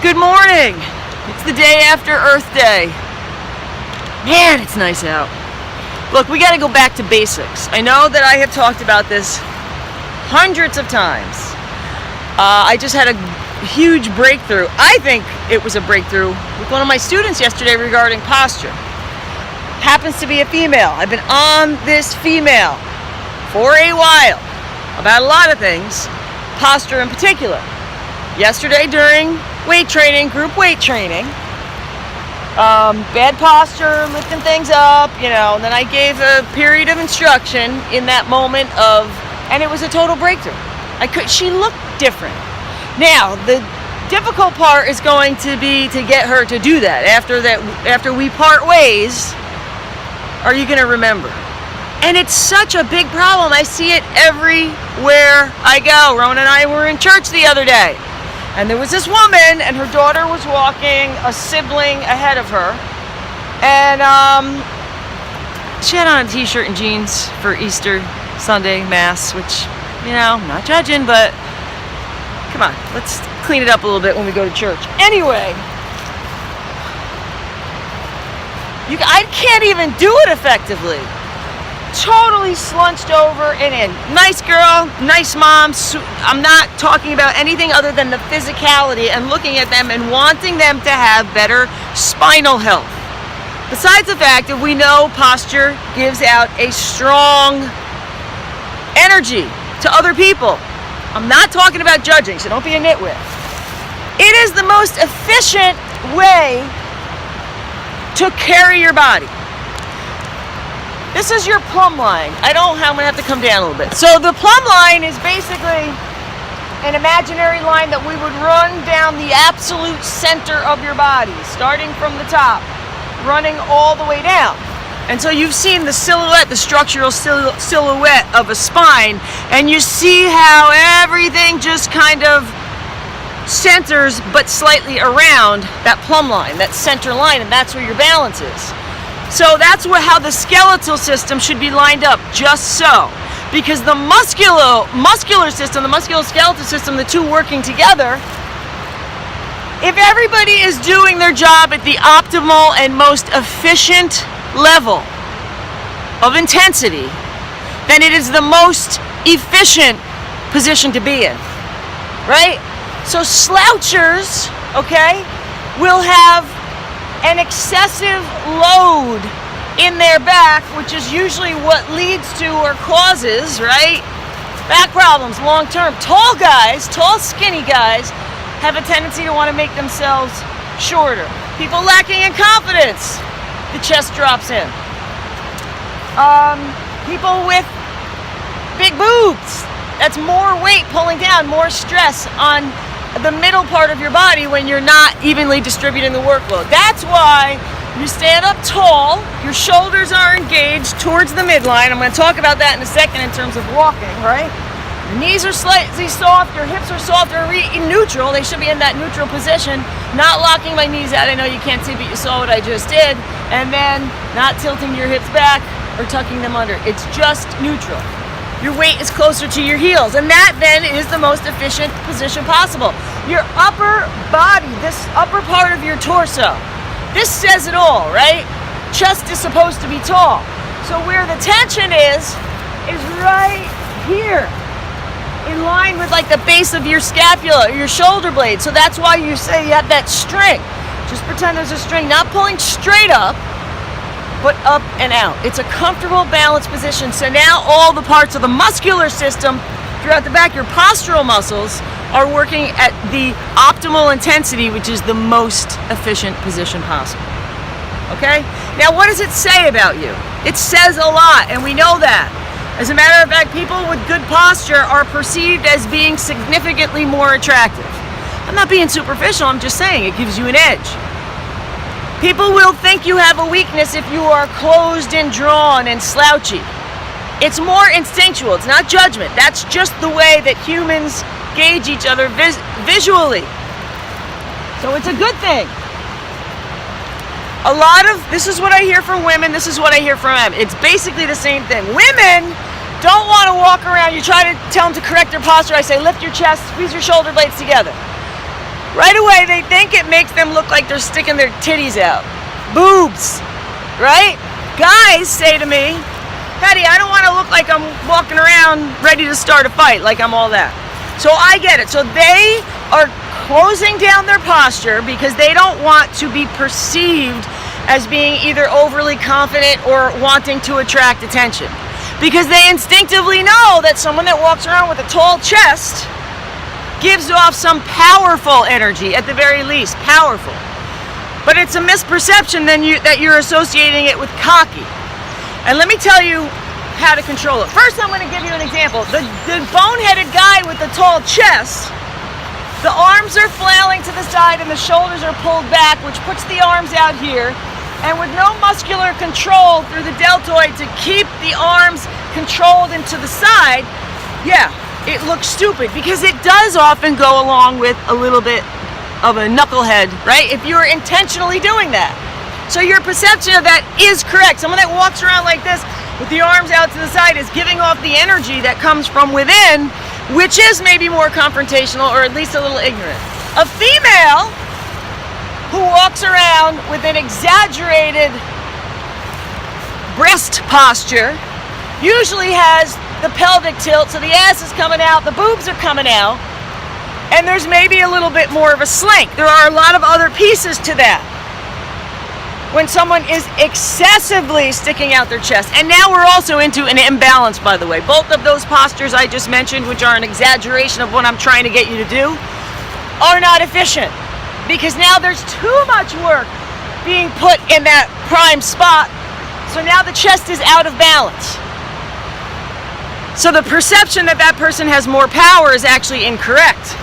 Good morning. It's the day after Earth Day. Man, it's nice out. Look, we got to go back to basics. I know that I have talked about this hundreds of times. I just had a huge breakthrough. I think it was a breakthrough with one of my students yesterday regarding posture. Happens to be a female. I've been on this female for a while about a lot of things, posture in particular. Yesterday during weight training, group weight training, bad posture, lifting things up, and then I gave a period of instruction in that moment and it was a total breakthrough. She looked different. Now, the difficult part is going to be to get her to do that. After we part ways, are you going to remember? And it's such a big problem. I see it everywhere I go. Rowan and I were in church the other day. And there was this woman, and her daughter was walking a sibling ahead of her. And she had on a t-shirt and jeans for Easter Sunday Mass, which, I'm not judging, but come on, let's clean it up a little bit when we go to church. Anyway, I can't even do it effectively. Totally slunched over and in. Nice girl, nice mom. I'm not talking about anything other than the physicality and looking at them and wanting them to have better spinal health. Besides the fact that we know posture gives out a strong energy to other people. I'm not talking about judging, so don't be a nitwit. It is the most efficient way to carry your body. This is your plumb line. I'm going to have to come down a little bit. So the plumb line is basically an imaginary line that we would run down the absolute center of your body, starting from the top, running all the way down. And so you've seen the silhouette, the structural silhouette of a spine, and you see how everything just kind of centers but slightly around that plumb line, that center line, and that's where your balance is. So that's how the skeletal system should be lined up, just so. Because the muscular system, the musculoskeletal system, the two working together, if everybody is doing their job at the optimal and most efficient level of intensity, then it is the most efficient position to be in, right? So slouchers, will have an excessive load in their back, which is usually what leads to or causes, right? Back problems long term. Tall skinny guys have a tendency to want to make themselves shorter. People lacking in confidence, the chest drops in. People with big boobs, that's more weight pulling down, more stress on the middle part of your body when you're not evenly distributing the workload. That's why you stand up tall, your shoulders are engaged towards the midline. I'm going to talk about that in a second in terms of walking, right? Your knees are slightly soft, your hips are soft, they're in neutral. They should be in that neutral position. Not locking my knees out. I know you can't see, but you saw what I just did. And then not tilting your hips back or tucking them under. It's just neutral. Your weight is closer to your heels, and that then is the most efficient position possible. Your upper body, this upper part of your torso, this says it all, right? Chest is supposed to be tall. So where the tension is right here, in line with like the base of your scapula, your shoulder blade. So that's why you say you have that string. Just pretend there's a string, not pulling straight up, but up and out. It's a comfortable, balanced position. So now all the parts of the muscular system throughout the back, your postural muscles, are working at the optimal intensity, which is the most efficient position possible. Okay? Now, what does it say about you? It says a lot, and we know that. As a matter of fact, people with good posture are perceived as being significantly more attractive. I'm not being superficial, I'm just saying it gives you an edge. People will think you have a weakness if you are closed and drawn and slouchy. It's more instinctual. It's not judgment. That's just the way that humans gauge each other visually. So it's a good thing. This is what I hear from women, this is what I hear from men. It's basically the same thing. Women don't want to walk around. You try to tell them to correct their posture. I say, lift your chest, squeeze your shoulder blades together. right away they think it makes them look like they're sticking their titties out. Boobs, right? Guys say to me, Patty, I don't want to look like I'm walking around ready to start a fight, like I'm all that. So I get it. So they are closing down their posture because they don't want to be perceived as being either overly confident or wanting to attract attention. Because they instinctively know that someone that walks around with a tall chest gives off some powerful energy, at the very least, powerful. But it's a misperception then that you're associating it with cocky. And let me tell you how to control it. First, I'm going to give you an example. The bone-headed guy with the tall chest, the arms are flailing to the side and the shoulders are pulled back, which puts the arms out here. And with no muscular control through the deltoid to keep the arms controlled into the side, yeah, it looks stupid because it does often go along with a little bit of a knucklehead, right? If you're intentionally doing that. So your perception of that is correct. Someone that walks around like this with the arms out to the side is giving off the energy that comes from within, which is maybe more confrontational or at least a little ignorant. A female who walks around with an exaggerated breast posture usually has the pelvic tilt, so the ass is coming out, the boobs are coming out, and there's maybe a little bit more of a slink. There are a lot of other pieces to that. When someone is excessively sticking out their chest, and now we're also into an imbalance, by the way. Both of those postures I just mentioned, which are an exaggeration of what I'm trying to get you to do, are not efficient. Because now there's too much work being put in that prime spot. So now the chest is out of balance. So the perception that that person has more power is actually incorrect.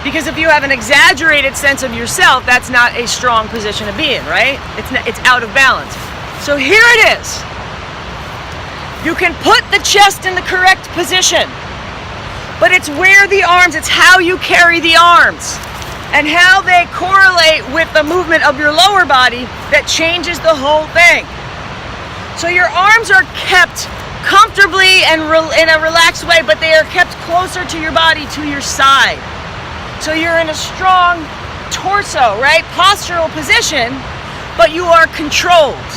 Because if you have an exaggerated sense of yourself, that's not a strong position to be in, right? It's out of balance. So here it is. You can put the chest in the correct position. But it's where the arms, it's how you carry the arms and how they correlate with the movement of your lower body that changes the whole thing. So your arms are kept comfortably and in a relaxed way, but they are kept closer to your body, to your side. So you're in a strong torso, right? Postural position, but you are controlled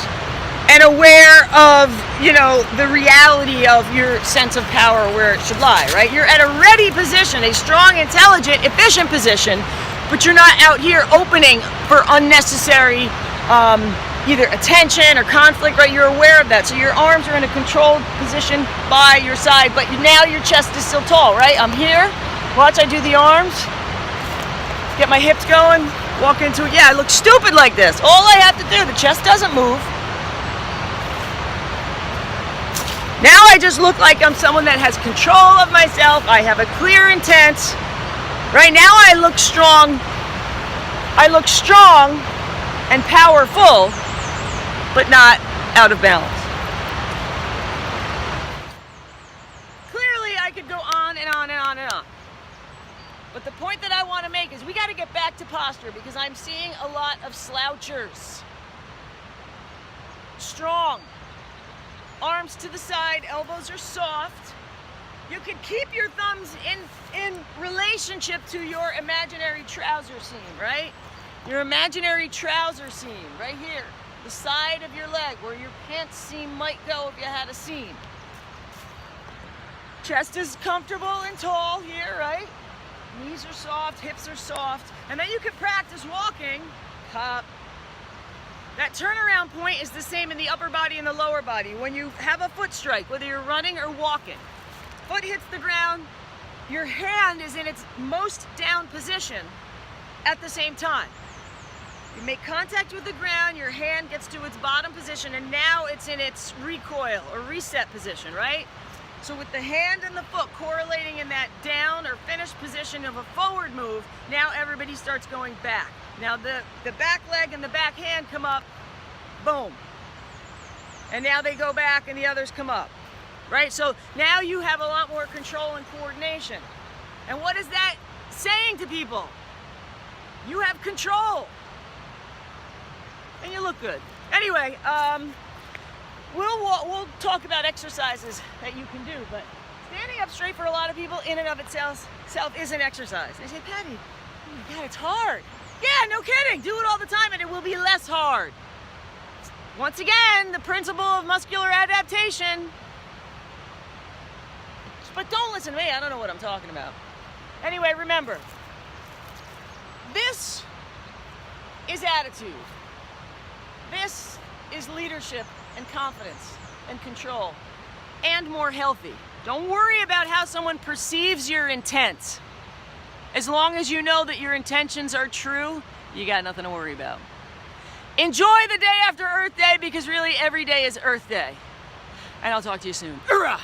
and aware of, the reality of your sense of power where it should lie, right? You're at a ready position, a strong, intelligent, efficient position, but you're not out here opening for unnecessary either attention or conflict, right? You're aware of that. So your arms are in a controlled position by your side, but now your chest is still tall, right? I'm here. Watch, I do the arms. Get my hips going. Walk into it. Yeah, I look stupid like this. All I have to do, the chest doesn't move. Now I just look like I'm someone that has control of myself. I have a clear intent. Right now I look strong. I look strong and powerful, but not out of balance. Clearly I could go on and on and on and on. But the point that I want to make is we got to get back to posture because I'm seeing a lot of slouchers. Strong. Arms to the side, elbows are soft. You can keep your thumbs in relationship to your imaginary trouser seam, right? Your imaginary trouser seam, right here. The side of your leg where your pants seam might go if you had a seam. Chest is comfortable and tall here, right? Knees are soft, hips are soft. And then you can practice walking. Hop. That turnaround point is the same in the upper body and the lower body. When you have a foot strike, whether you're running or walking, foot hits the ground, your hand is in its most down position at the same time. You make contact with the ground, your hand gets to its bottom position, and now it's in its recoil or reset position, right? So with the hand and the foot correlating in that down or finished position of a forward move, now everybody starts going back. Now the back leg and the back hand come up, boom. And now they go back and the others come up, right? So now you have a lot more control and coordination. And what is that saying to people? You have control. And you look good. Anyway, we'll talk about exercises that you can do, but standing up straight for a lot of people in and of itself is an exercise. They say, Patty, oh my it's hard. Yeah, no kidding. Do it all the time and it will be less hard. Once again, the principle of muscular adaptation. But don't listen to me, I don't know what I'm talking about. Anyway, remember, this is attitude. This is leadership and confidence and control and more healthy. Don't worry about how someone perceives your intent. As long as you know that your intentions are true, you got nothing to worry about. Enjoy the day after Earth Day, because really every day is Earth Day. And I'll talk to you soon. Hoorah!